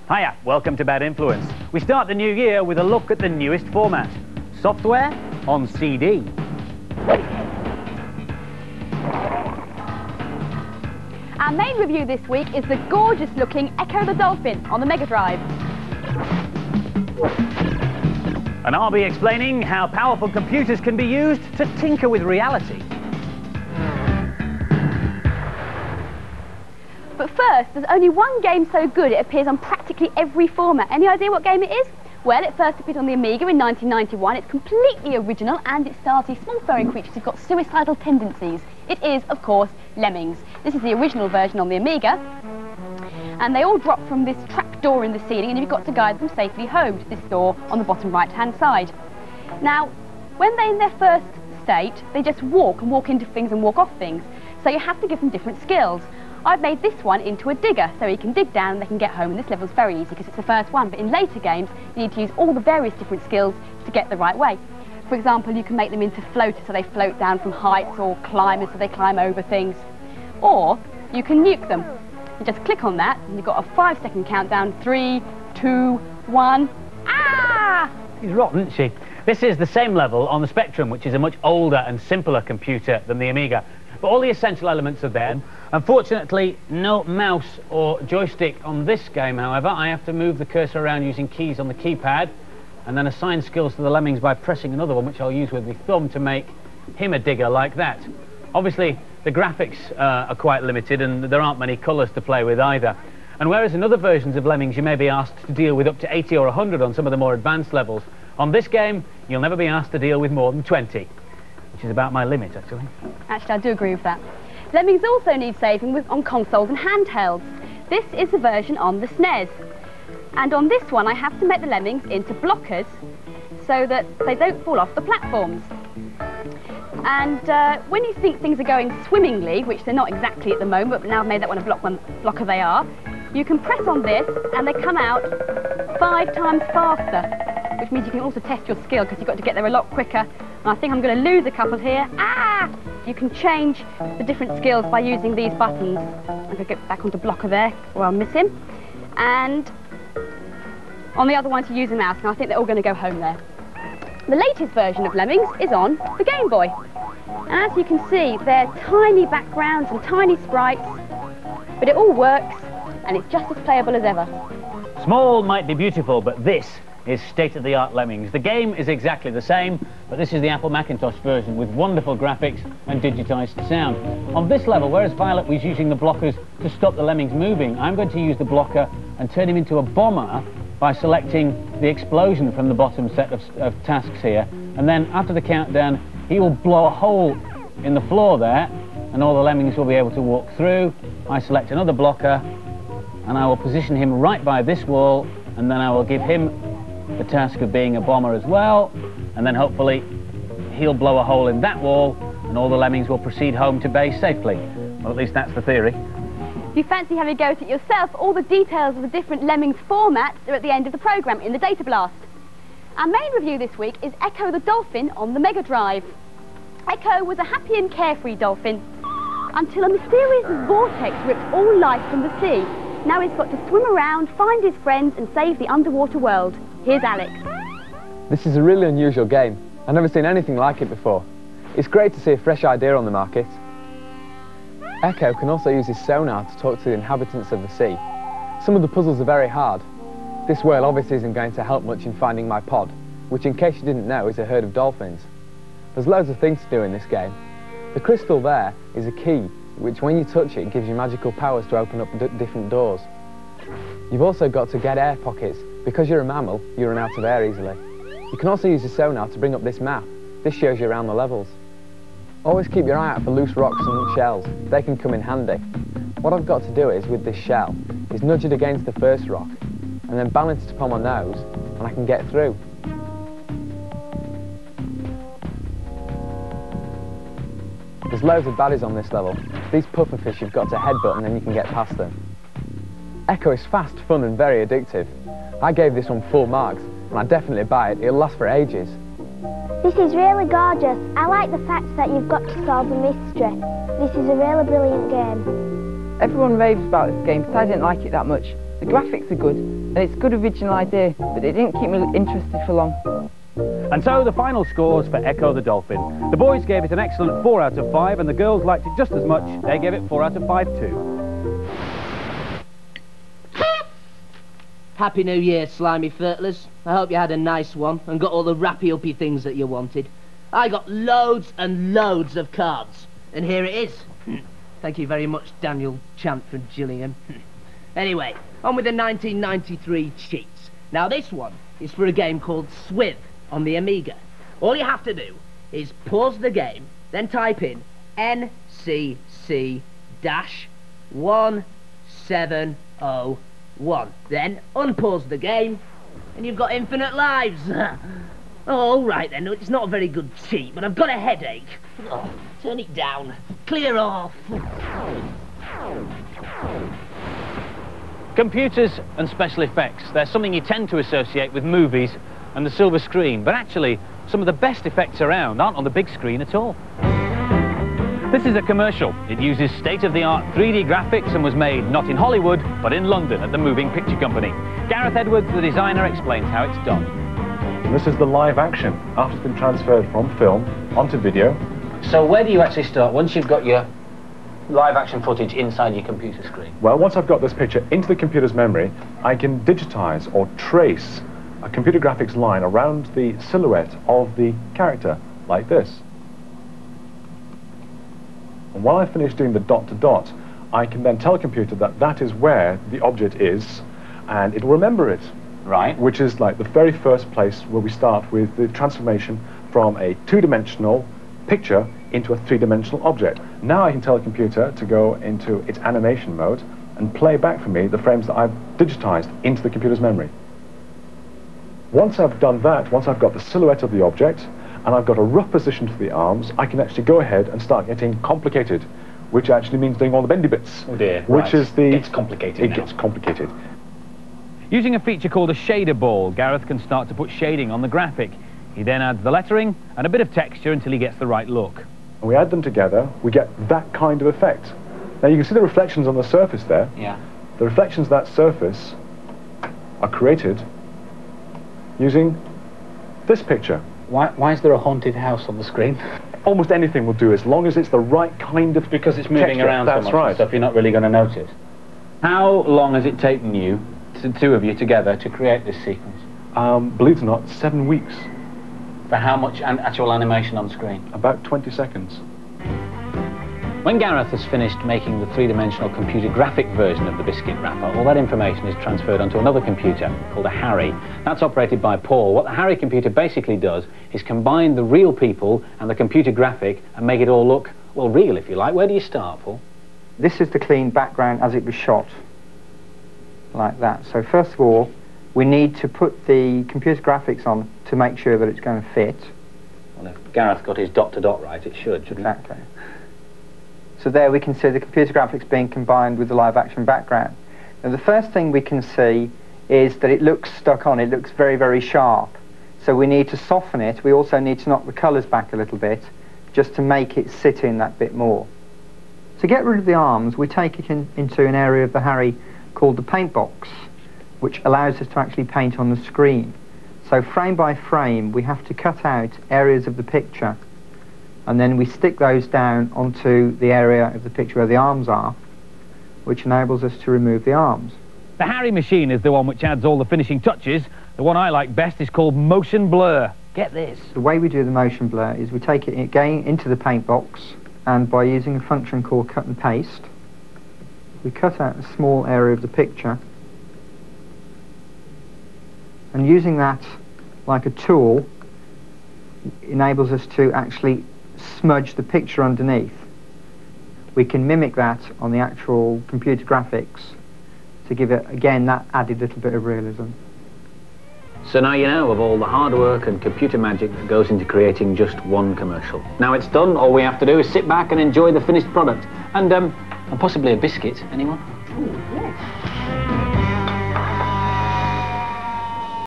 Hiya, welcome to Bad Influence. We start the new year with a look at the newest format. Software on CD. Our main review this week is the gorgeous looking Ecco the Dolphin on the Mega Drive. And I'll be explaining how powerful computers can be used to tinker with reality. But first, there's only one game so good it appears on practically every format. Any idea what game it is? Well, it first appeared on the Amiga in 1991. It's completely original and it stars these small furry creatures who've got suicidal tendencies. It is, of course, Lemmings. This is the original version on the Amiga. And they all drop from this trap door in the ceiling and you've got to guide them safely home to this door on the bottom right-hand side. Now, when they're in their first state, they just walk into things and walk off things. So you have to give them different skills. I've made this one into a digger, so he can dig down and they can get home, and this level's very easy because it's the first one, but in later games you need to use all the various different skills to get the right way. For example, you can make them into floaters so they float down from heights, or climbers so they climb over things. Or you can nuke them. You just click on that and you've got a 5-second countdown, 3, 2, 1, ah! She's rotten, isn't she? This is the same level on the Spectrum, which is a much older and simpler computer than the Amiga. But all the essential elements are there. Unfortunately, no mouse or joystick on this game, however. I have to move the cursor around using keys on the keypad and then assign skills to the Lemmings by pressing another one, which I'll use with my thumb to make him a digger like that. Obviously, the graphics are quite limited and there aren't many colours to play with either. And whereas in other versions of Lemmings you may be asked to deal with up to 80 or 100 on some of the more advanced levels, on this game you'll never be asked to deal with more than 20. Which is about my limit, actually. Actually, I do agree with that. Lemmings also need saving on consoles and handhelds. This is the version on the SNES. And on this one, I have to make the Lemmings into blockers so that they don't fall off the platforms. And when you think things are going swimmingly, which they're not exactly at the moment, but now I've made that one a blocker they are, you can press on this and they come out 5 times faster, which means you can also test your skill because you've got to get there a lot quicker. And I think I'm going to lose a couple here. Ah! You can change the different skills by using these buttons. I'm going to get back onto blocker there, or I'll miss him. And on the other one to use a mouse, and I think they're all going to go home there. The latest version of Lemmings is on the Game Boy. And as you can see, they're tiny backgrounds and tiny sprites, but it all works, and it's just as playable as ever. Small might be beautiful, but this is state-of-the-art Lemmings. The game is exactly the same, but this is the Apple Macintosh version with wonderful graphics and digitised sound. On this level, whereas Violet was using the blockers to stop the Lemmings moving, I'm going to use the blocker and turn him into a bomber by selecting the explosion from the bottom set of tasks here. And then after the countdown, he will blow a hole in the floor there, and all the Lemmings will be able to walk through. I select another blocker, and I will position him right by this wall, and then I will give him the task of being a bomber as well, and then hopefully he'll blow a hole in that wall and all the Lemmings will proceed home to base safely. Well, at least that's the theory. If you fancy having a go at it yourself, all the details of the different Lemmings formats are at the end of the programme in the Data Blast. Our main review this week is Ecco the Dolphin on the Mega Drive. Ecco was a happy and carefree dolphin until a mysterious vortex ripped all life from the sea. Now he's got to swim around, find his friends and save the underwater world. Here's Alex. This is a really unusual game. I've never seen anything like it before. It's great to see a fresh idea on the market. Ecco can also use his sonar to talk to the inhabitants of the sea. Some of the puzzles are very hard. This whale obviously isn't going to help much in finding my pod, which in case you didn't know is a herd of dolphins. There's loads of things to do in this game. The crystal there is a key, which when you touch it gives you magical powers to open up different doors. You've also got to get air pockets. Because you're a mammal, you run out of air easily. You can also use the sonar to bring up this map. This shows you around the levels. Always keep your eye out for loose rocks and shells. They can come in handy. What I've got to do is, with this shell, is nudge it against the first rock, and then balance it upon my nose, and I can get through. There's loads of baddies on this level. These pufferfish you've got to headbutt and then you can get past them. Ecco is fast, fun and very addictive. I gave this one 4 marks, and I'd definitely buy it. It'll last for ages. This is really gorgeous. I like the fact that you've got to solve a mystery. This is a really brilliant game. Everyone raves about this game, but I didn't like it that much. The graphics are good, and it's a good original idea, but it didn't keep me interested for long. And so the final scores for Ecco the Dolphin. The boys gave it an excellent 4 out of 5, and the girls liked it just as much. They gave it 4 out of 5 too. Happy New Year, slimy fertilers. I hope you had a nice one and got all the rappy-uppy things that you wanted. I got loads and loads of cards, and here it is. Thank you very much, Daniel Chant from Gillingham. Anyway, on with the 1993 cheats. Now this one is for a game called Swiv on the Amiga. All you have to do is pause the game, then type in NCC-1701. Then unpause the game, and you've got infinite lives. Oh, all right then, it's not a very good cheat, but I've got a headache. Oh, turn it down. Clear off. Computers and special effects, they're something you tend to associate with movies and the silver screen, but actually some of the best effects around aren't on the big screen at all. This is a commercial. It uses state-of-the-art 3D graphics and was made not in Hollywood, but in London at the Moving Picture Company. Gareth Edwards, the designer, explains how it's done. This is the live action, after it's been transferred from film onto video. So where do you actually start once you've got your live action footage inside your computer screen? Well, once I've got this picture into the computer's memory, I can digitize or trace a computer graphics line around the silhouette of the character, like this. And while I finish doing the dot to dot, I can then tell the computer that that is where the object is, and it will remember it. Right. Which is like the very first place where we start with the transformation from a two-dimensional picture into a three-dimensional object. Now I can tell the computer to go into its animation mode and play back for me the frames that I've digitized into the computer's memory. Once I've done that, once I've got the silhouette of the object and I've got a rough position for the arms, I can actually go ahead and start getting complicated, which actually means doing all the bendy bits. Oh dear. Which is the... It's complicated It now. gets complicated. Using a feature called a shader ball, Gareth can start to put shading on the graphic. He then adds the lettering and a bit of texture until he gets the right look. And we add them together, we get that kind of effect. Now you can see the reflections on the surface there. Yeah. The reflections of that surface are created using this picture. Why is there a haunted house on the screen? Almost anything will do as long as it's the right kind of Because it's moving texture. around That's so much right. and stuff, you're not really going to notice. How long has it taken you, the two of you together, to create this sequence? Believe it or not, 7 weeks. For how much actual animation on screen? About 20 seconds. When Gareth has finished making the three-dimensional computer graphic version of the biscuit wrapper, all that information is transferred onto another computer called a Harry. That's operated by Paul. What the Harry computer basically does is combine the real people and the computer graphic and make it all look, well, real, if you like. Where do you start, Paul? This is the clean background as it was shot, like that. So first of all, we need to put the computer graphics on to make sure that it's going to fit. Well, if Gareth got his dot to dot right, it should, shouldn't it? Exactly. So there we can see the computer graphics being combined with the live action background. Now the first thing we can see is that it looks stuck on, it looks very, very sharp. So we need to soften it. We also need to knock the colours back a little bit just to make it sit in that bit more. To get rid of the arms, we take it into an area of the Harry called the paint box, which allows us to actually paint on the screen. So frame by frame we have to cut out areas of the picture and then we stick those down onto the area of the picture where the arms are, which enables us to remove the arms. The Harry machine is the one which adds all the finishing touches. The one I like best is called motion blur. Get this. The way we do the motion blur is we take it again into the paint box, and by using a function called cut and paste, we cut out a small area of the picture, and using that like a tool enables us to actually smudge the picture underneath. We can mimic that on the actual computer graphics to give it, again, that added little bit of realism. So now you know of all the hard work and computer magic that goes into creating just one commercial. Now it's done, all we have to do is sit back and enjoy the finished product. And possibly a biscuit, anyone?